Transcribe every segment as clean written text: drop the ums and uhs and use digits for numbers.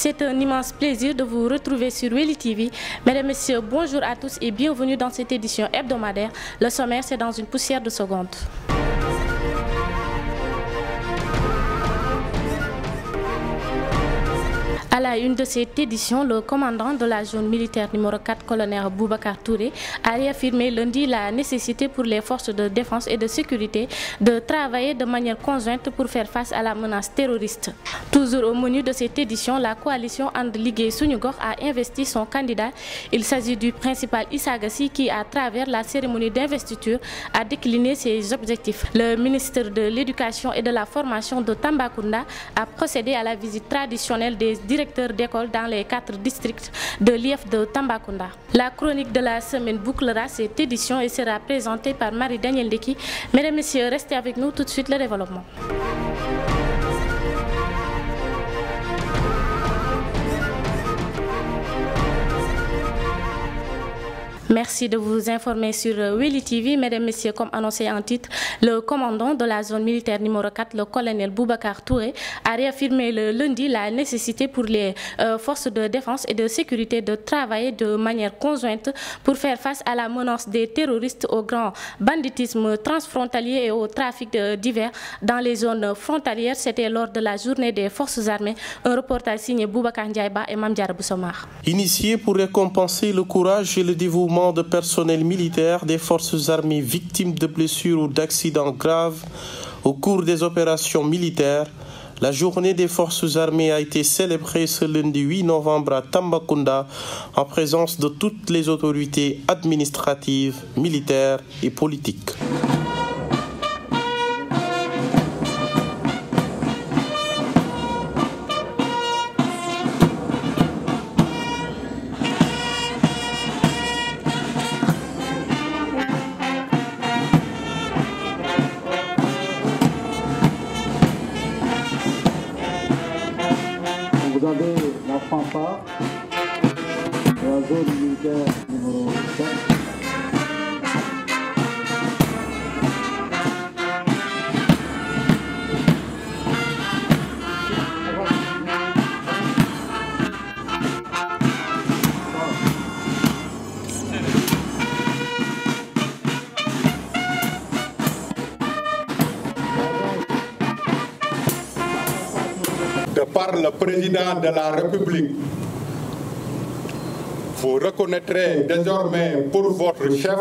C'est un immense plaisir de vous retrouver sur Weli TV. Mesdames, Messieurs, bonjour à tous et bienvenue dans cette édition hebdomadaire. Le sommaire, c'est dans une poussière de secondes. À la une de cette édition, le commandant de la zone militaire numéro 4, colonel Boubacar Touré, a réaffirmé lundi la nécessité pour les forces de défense et de sécurité de travailler de manière conjointe pour faire face à la menace terroriste. Toujours au menu de cette édition, la coalition And Ligue Sunyugor a investi son candidat. Il s'agit du principal Issa Gassi qui, à travers la cérémonie d'investiture, a décliné ses objectifs. Le ministre de l'Éducation et de la Formation de Tambacounda a procédé à la visite traditionnelle des directeurs d'école dans les 4 districts de l'IF de Tambacounda. La chronique de la semaine bouclera cette édition et sera présentée par Marie-Danielle Deki. Mesdames et messieurs, restez avec nous tout de suite le développement. Merci de vous informer sur Weli TV. Mesdames et messieurs, comme annoncé en titre, le commandant de la zone militaire numéro 4, le colonel Boubacar Touré, a réaffirmé le lundi la nécessité pour les forces de défense et de sécurité de travailler de manière conjointe pour faire face à la menace des terroristes, au grand banditisme transfrontalier et au trafic divers dans les zones frontalières. C'était lors de la journée des forces armées. Un reportage signé Boubacar Ndiaïba et Mamdiara Boussamar. Initié pour récompenser le courage et le dévouement de personnel militaire des forces armées victimes de blessures ou d'accidents graves au cours des opérations militaires, la journée des forces armées a été célébrée ce lundi 8 novembre à Tambacounda en présence de toutes les autorités administratives, militaires et politiques. Vous avez la fanfare de la zone militaire numéro 5. De par le président de la République, vous reconnaîtrez désormais pour votre chef,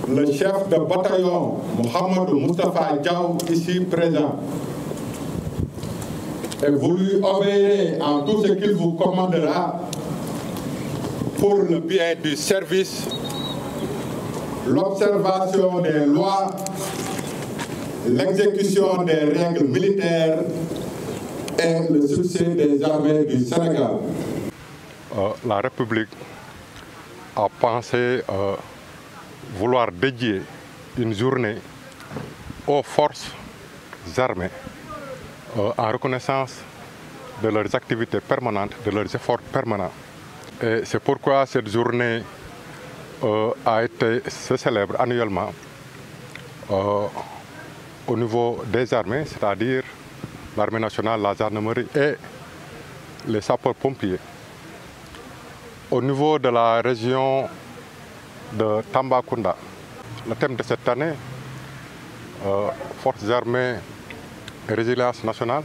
le chef de bataillon Mohamed Moustapha Diaw, ici présent. Et vous lui obéirez en tout ce qu'il vous commandera pour le bien du service, l'observation des lois, l'exécution des règles militaires et le succès des armées du Sénégal. La République a pensé vouloir dédier une journée aux forces armées en reconnaissance de leurs activités permanentes, de leurs efforts permanents. Et c'est pourquoi cette journée se célèbre annuellement au niveau des armées, c'est-à-dire l'armée nationale, la gendarmerie et les sapeurs-pompiers. Au niveau de la région de Tambacounda, le thème de cette année, Forces armées et résilience nationale,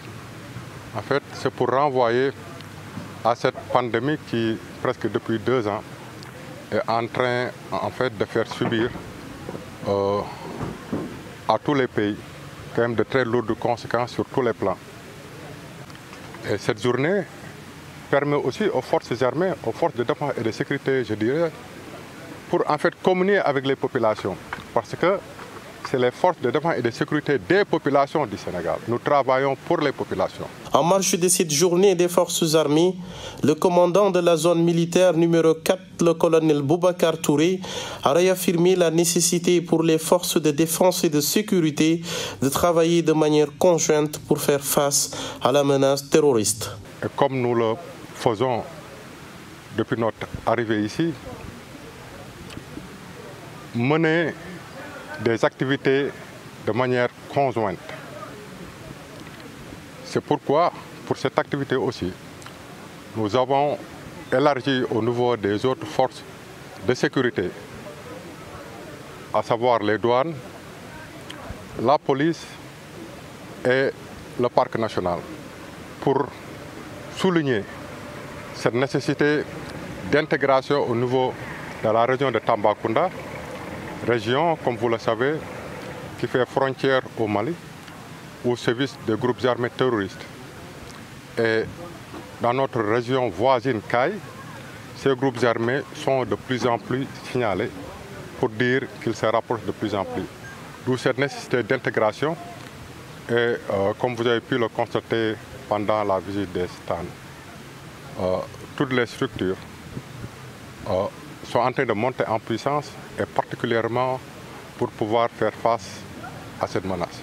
en fait, c'est pour renvoyer à cette pandémie qui, presque depuis 2 ans, est en train en fait, de faire subir à tous les pays quand même de très lourdes conséquences sur tous les plans. Et cette journée permet aussi aux forces armées, aux forces de défense et de sécurité, je dirais, pour en fait communier avec les populations. Parce que c'est les forces de défense et de sécurité des populations du Sénégal. Nous travaillons pour les populations. En marge de cette journée des forces armées, le commandant de la zone militaire numéro 4, le colonel Boubacar Touré, a réaffirmé la nécessité pour les forces de défense et de sécurité de travailler de manière conjointe pour faire face à la menace terroriste. Et comme nous le faisons depuis notre arrivée ici, mener des activités de manière conjointe. C'est pourquoi, pour cette activité aussi, nous avons élargi au niveau des autres forces de sécurité, à savoir les douanes, la police et le parc national, pour souligner cette nécessité d'intégration au niveau de la région de Tambacounda, région, comme vous le savez, qui fait frontière au Mali, où sévissent des groupes armés terroristes. Et dans notre région voisine Caille, ces groupes armés sont de plus en plus signalés pour dire qu'ils se rapprochent de plus en plus. D'où cette nécessité d'intégration et comme vous avez pu le constater pendant la visite des stands, toutes les structures sont en train de monter en puissance et particulièrement pour pouvoir faire face à cette menace.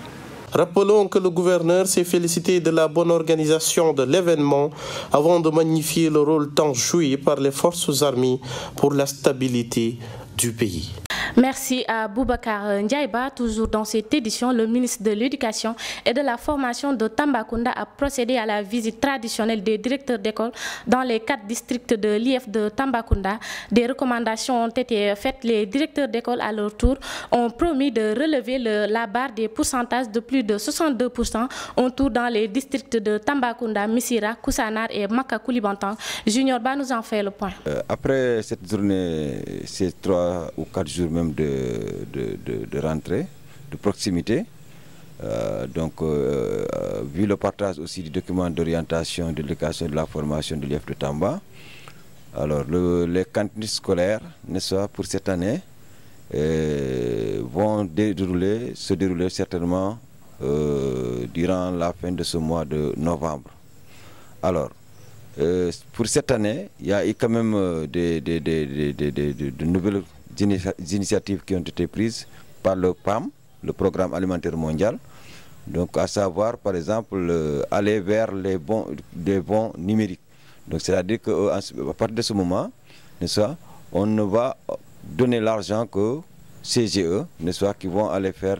Rappelons que le gouverneur s'est félicité de la bonne organisation de l'événement avant de magnifier le rôle tant joué par les forces armées pour la stabilité du pays. Merci à Boubacar Ndiaïba. Toujours dans cette édition, le ministre de l'Éducation et de la Formation de Tambacounda a procédé à la visite traditionnelle des directeurs d'école dans les 4 districts de l'IF de Tambacounda. Des recommandations ont été faites. Les directeurs d'école, à leur tour, ont promis de relever la barre des pourcentages de plus de 62% autour dans les districts de Tambacounda, Missira, Koussanar et Maka-Koulibantan. Junior Ba nous en fait le point. Après cette journée, ces 3 ou 4 jours même de rentrée, de proximité, vu le partage aussi du document d'orientation de l'éducation et de la formation de l'IF de Tamba, alors les cantines scolaires, n'est-ce pas, pour cette année, vont se dérouler certainement durant la fin de ce mois de novembre. Alors, pour cette année, il y a eu quand même de nouvelles initiatives qui ont été prises par le PAM, le Programme alimentaire mondial. Donc, à savoir, par exemple, aller vers des bons numériques. Donc, c'est-à-dire qu'à partir de ce moment, on ne va donner l'argent que CGE, qui vont aller faire,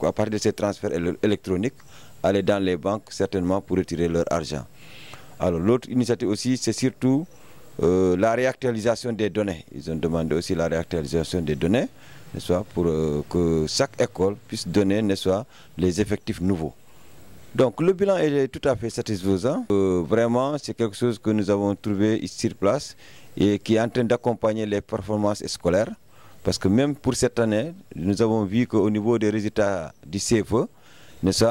à partir de ces transferts électroniques, aller dans les banques certainement pour retirer leur argent. Alors, l'autre initiative aussi, c'est surtout la réactualisation des données. Ils ont demandé aussi la réactualisation des données, pour que chaque école puisse donner, les effectifs nouveaux. Donc le bilan est tout à fait satisfaisant. Vraiment, c'est quelque chose que nous avons trouvé ici sur place et qui est en train d'accompagner les performances scolaires. Parce que même pour cette année, nous avons vu qu'au niveau des résultats du CFE,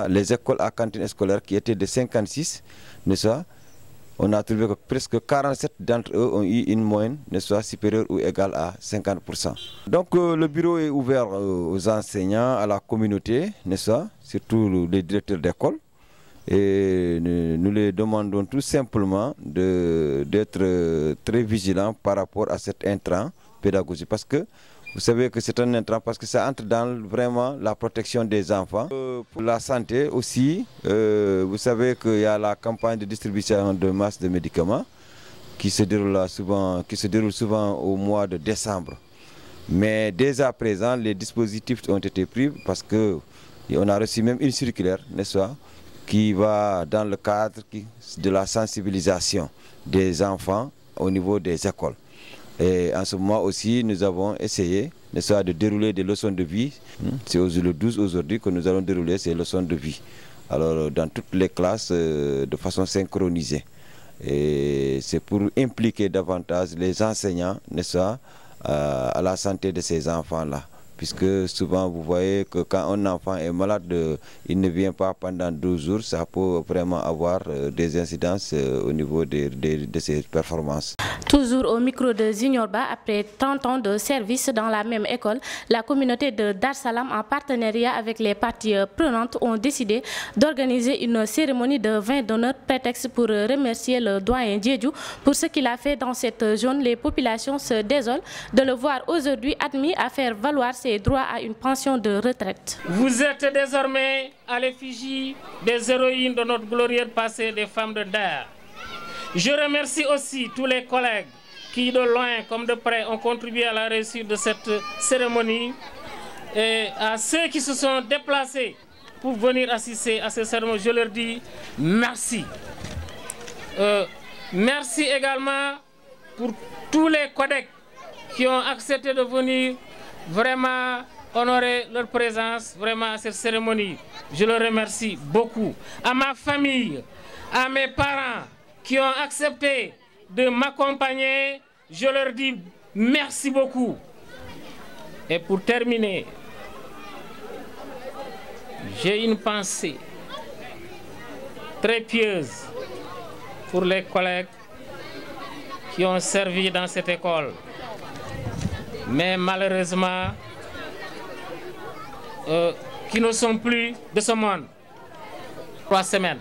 les écoles à cantine scolaire qui étaient de 56, on a trouvé que presque 47 d'entre eux ont eu une moyenne supérieure ou égale à 50%. Donc le bureau est ouvert aux enseignants, à la communauté, surtout les directeurs d'école. Et nous les demandons tout simplement d'être très vigilants par rapport à cet intrant pédagogique. Parce que vous savez que c'est un intrant parce que ça entre dans vraiment la protection des enfants. Pour la santé aussi, vous savez qu'il y a la campagne de distribution de masse de médicaments qui se déroule souvent au mois de décembre. Mais dès à présent, les dispositifs ont été pris parce qu'on a reçu même une circulaire, qui va dans le cadre de la sensibilisation des enfants au niveau des écoles. Et en ce moment aussi, nous avons essayé de dérouler des leçons de vie. C'est le 12 aujourd'hui que nous allons dérouler ces leçons de vie. Alors, dans toutes les classes, de façon synchronisée. Et c'est pour impliquer davantage les enseignants, à la santé de ces enfants-là. Puisque souvent, vous voyez que quand un enfant est malade, il ne vient pas pendant 12 jours, ça peut vraiment avoir des incidences au niveau de ses performances. Toujours au micro de Zignorba, après 30 ans de service dans la même école, la communauté de Dar Salam, en partenariat avec les parties prenantes, ont décidé d'organiser une cérémonie de vin d'honneur, prétexte pour remercier le doyen Diédiou pour ce qu'il a fait dans cette zone. Les populations se désolent de le voir aujourd'hui admis à faire valoir ses droits à une pension de retraite. Vous êtes désormais à l'effigie des héroïnes de notre glorieux passé, des femmes de Dar. Je remercie aussi tous les collègues qui, de loin comme de près, ont contribué à la réussite de cette cérémonie et à ceux qui se sont déplacés pour venir assister à cette cérémonie. Je leur dis merci. Merci également pour tous les collègues qui ont accepté de venir vraiment honorer leur présence vraiment à cette cérémonie. Je le remercie beaucoup. À ma famille, à mes parents qui ont accepté de m'accompagner, je leur dis merci beaucoup. Et pour terminer, j'ai une pensée très pieuse pour les collègues qui ont servi dans cette école. Mais malheureusement, qui ne sont plus de ce monde. 3 semaines.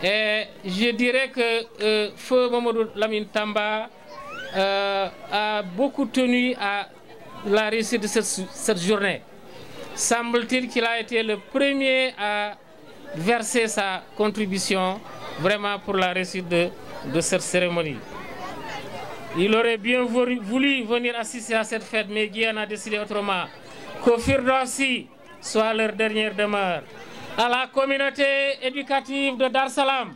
Et je dirais que Feu Mamadou Lamine Tamba a beaucoup tenu à la réussite de cette journée. Semble-t-il qu'il a été le premier à verser sa contribution vraiment pour la réussite de cette cérémonie. Il aurait bien voulu venir assister à cette fête, mais Guy en a décidé autrement. Qu'au Firdausi soit leur dernière demeure. À la communauté éducative de Dar Salam,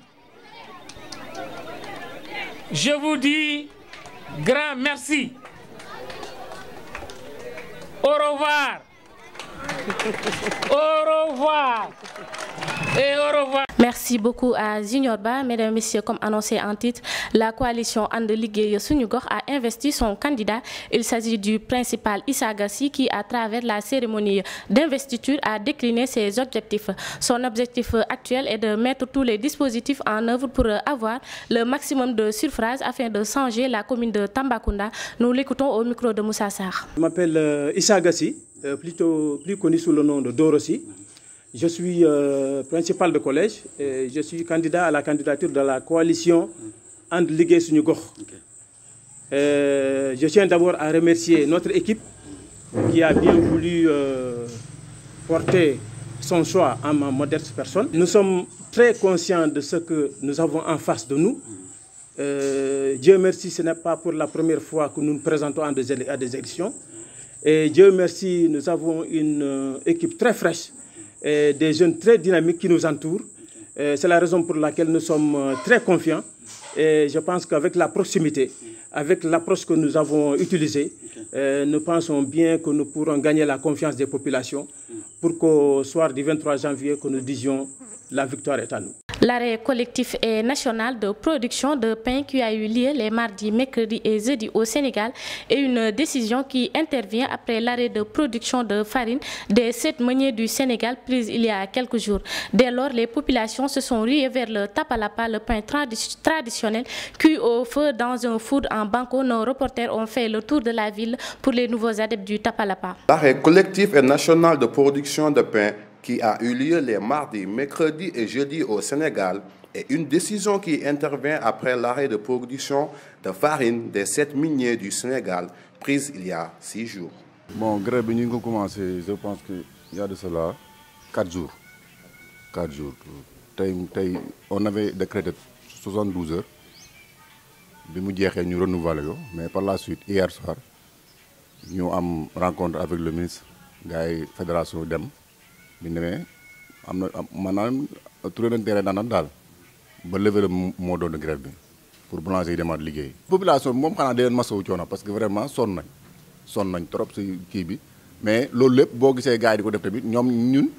je vous dis grand merci. Au revoir. Au revoir. Et au revoir. Merci beaucoup à Junior Ba. Mesdames et messieurs, comme annoncé en titre, la coalition And Liggéey Suñu Gox a investi son candidat. Il s'agit du principal Issa Gassi qui, à travers la cérémonie d'investiture, a décliné ses objectifs. Son objectif actuel est de mettre tous les dispositifs en œuvre pour avoir le maximum de suffrages afin de changer la commune de Tambacounda. Nous l'écoutons au micro de Moussa Sarr. Je m'appelle Issa Gassi, plus connu sous le nom de Dorossi. Je suis principal de collège et je suis candidat à la candidature de la coalition And Liggéey Suñu Gox. Je tiens d'abord à remercier notre équipe qui a bien voulu porter son choix en ma modeste personne. Nous sommes très conscients de ce que nous avons en face de nous. Dieu merci, ce n'est pas pour la première fois que nous nous présentons à des élections. Et Dieu merci, nous avons une équipe très fraîche et des jeunes très dynamiques qui nous entourent. C'est la raison pour laquelle nous sommes très confiants. Et je pense qu'avec la proximité, avec l'approche que nous avons utilisée, nous pensons bien que nous pourrons gagner la confiance des populations pour qu'au soir du 23 janvier, que nous disions la victoire est à nous. L'arrêt collectif et national de production de pain qui a eu lieu les mardis, mercredis et jeudis au Sénégal est une décision qui intervient après l'arrêt de production de farine des 7 meuniers du Sénégal prise il y a quelques jours. Dès lors, les populations se sont ruées vers le tapalapa, le pain traditionnel cuit au feu dans un four en banco. Nos reporters ont fait le tour de la ville pour les nouveaux adeptes du tapalapa. L'arrêt collectif et national de production de pain qui a eu lieu les mardis, mercredis et jeudis au Sénégal est une décision qui intervient après l'arrêt de production de farine des 7 miniers du Sénégal prise il y a 6 jours. Bon, grève, nous avons commencé, je pense qu'il y a de cela 4 jours. 4 jours. On avait décrété 72 heures. Nous avons renouvelé, mais par la suite, hier soir, nous avons rencontré avec le ministre de la Fédération DEM. Bi demee am na maanaam turé nañ terrain daanaka daal ba lever le mot d'ordre de grève bi pour boulanger yi demaat liggéey. Population bi moom xanaa di leen masawu coono parce que vraiment sonn nañ trop si kii bi mais loolu lépp boo gisee gars yi di ko def tamit ñun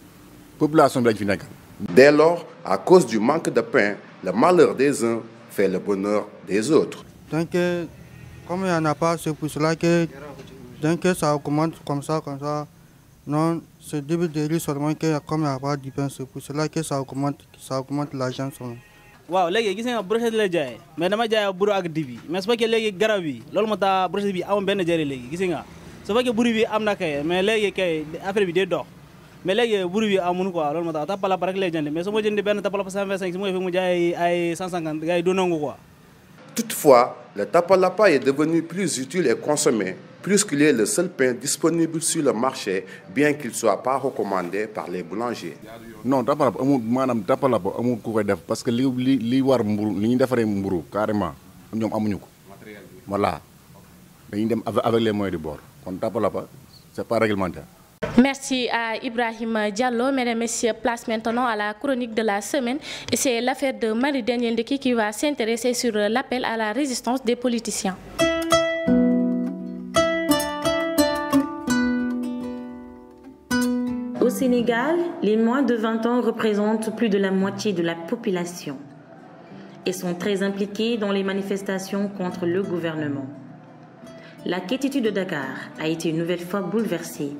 population bi lañ fi nekkal. Dès lors, à cause du manque de pain, le malheur des uns fait le bonheur des autres. Donc comme il n'y en a pas, c'est pour cela que ça augmente comme ça. Non, c'est début de riz seulement que comme il n'y a pas de pain, c'est pour cela que ça augmente l'argent seulement. waaw léegi gis nga brochette la jaay mais dama jaay buru ak dibi mais su fekkee léegi garab yi loolu moo tax brochette bi amul benn jëriñ léegi gis nga su fekkee buru bi am na kay mais léegi kay affaire bi day dox mais léegi buru bi amul quoi loolu moo tax tapalapa rek lay jënd mais su ma jëndee benn tapalapa 125 su ma fi mu jaay ay 150 gars yi du nangu quoi. Toutefois, le tapalapa est devenu plus utile et consommé puisqu'il est le seul pain disponible sur le marché, bien qu'il ne soit pas recommandé par les boulangers. Non, tapalapa amul ku koy def parce que li war mburu li ñu defaree mburu carrément ñoom amuñu ko. Voilà. Dañuy dem avec les moyens du bord. Kon tapalapa c'est pas réglementaire. Merci à Ibrahim Diallo. Mesdames et messieurs, place maintenant à la chronique de la semaine. Et c'est l'affaire de Marie-Danielle Ndeki qui va s'intéresser sur l'appel à la résistance des politiciens. Au Sénégal, les moins de 20 ans représentent plus de la moitié de la population et sont très impliqués dans les manifestations contre le gouvernement. La quiétude de Dakar a été une nouvelle fois bouleversée.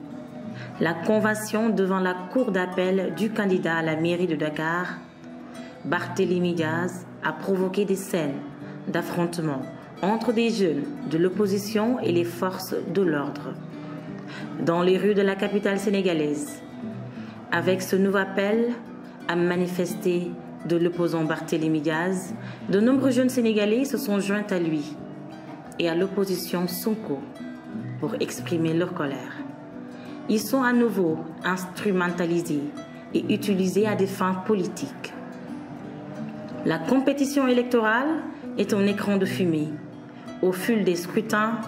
La convention devant la cour d'appel du candidat à la mairie de Dakar, Barthélémy Diaz, a provoqué des scènes d'affrontement entre des jeunes de l'opposition et les forces de l'ordre dans les rues de la capitale sénégalaise. Avec ce nouveau appel à manifester de l'opposant Barthélémy Diaz, de nombreux jeunes Sénégalais se sont joints à lui et à l'opposition Sonko pour exprimer leur colère. Ils sont à nouveau instrumentalisés et utilisés à des fins politiques. La compétition électorale est un écran de fumée. Au fil des scrutins,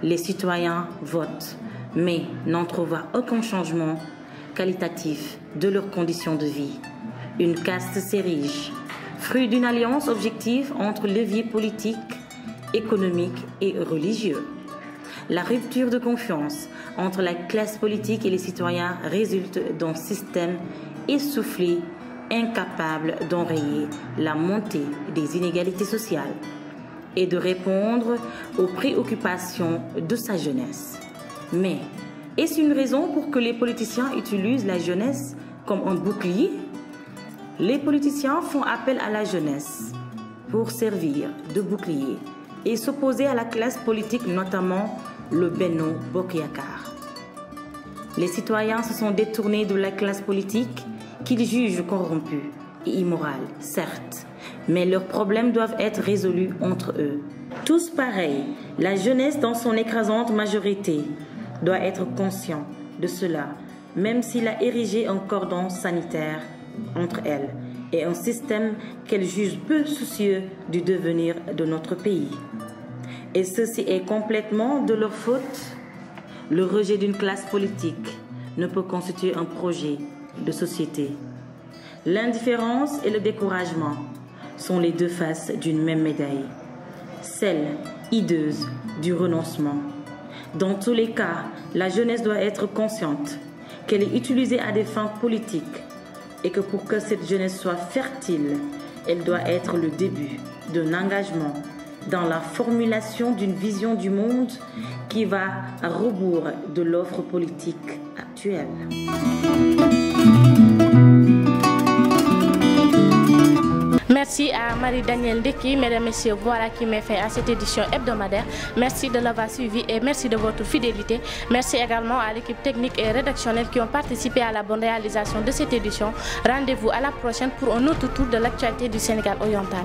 les citoyens votent, mais n'entrevoient aucun changement qualitatif de leurs conditions de vie. Une caste s'érige, fruit d'une alliance objective entre leviers politiques, économiques et religieux. La rupture de confiance entre la classe politique et les citoyens résulte d'un système essoufflé, incapable d'enrayer la montée des inégalités sociales et de répondre aux préoccupations de sa jeunesse. Mais est-ce une raison pour que les politiciens utilisent la jeunesse comme un bouclier? Les politiciens font appel à la jeunesse pour servir de bouclier et s'opposer à la classe politique, notamment le Benno Bokk Yakaar. Les citoyens se sont détournés de la classe politique qu'ils jugent corrompue et immorale, certes, mais leurs problèmes doivent être résolus entre eux. Tous pareils, la jeunesse dans son écrasante majorité doit être conscient de cela, même s'il a érigé un cordon sanitaire entre elle et un système qu'elle juge peu soucieux du devenir de notre pays. Et ceci est complètement de leur faute. Le rejet d'une classe politique ne peut constituer un projet de société. L'indifférence et le découragement sont les deux faces d'une même médaille, celle hideuse du renoncement. Dans tous les cas, la jeunesse doit être consciente qu'elle est utilisée à des fins politiques et que pour que cette jeunesse soit fertile, elle doit être le début d'un engagement dans la formulation d'une vision du monde qui va à rebours de l'offre politique actuelle. Merci à Marie-Danielle Ndeki. Mesdames et messieurs, voilà qui met fin à cette édition hebdomadaire. Merci de l'avoir suivi et merci de votre fidélité. Merci également à l'équipe technique et rédactionnelle qui ont participé à la bonne réalisation de cette édition. Rendez-vous à la prochaine pour un autre tour de l'actualité du Sénégal oriental.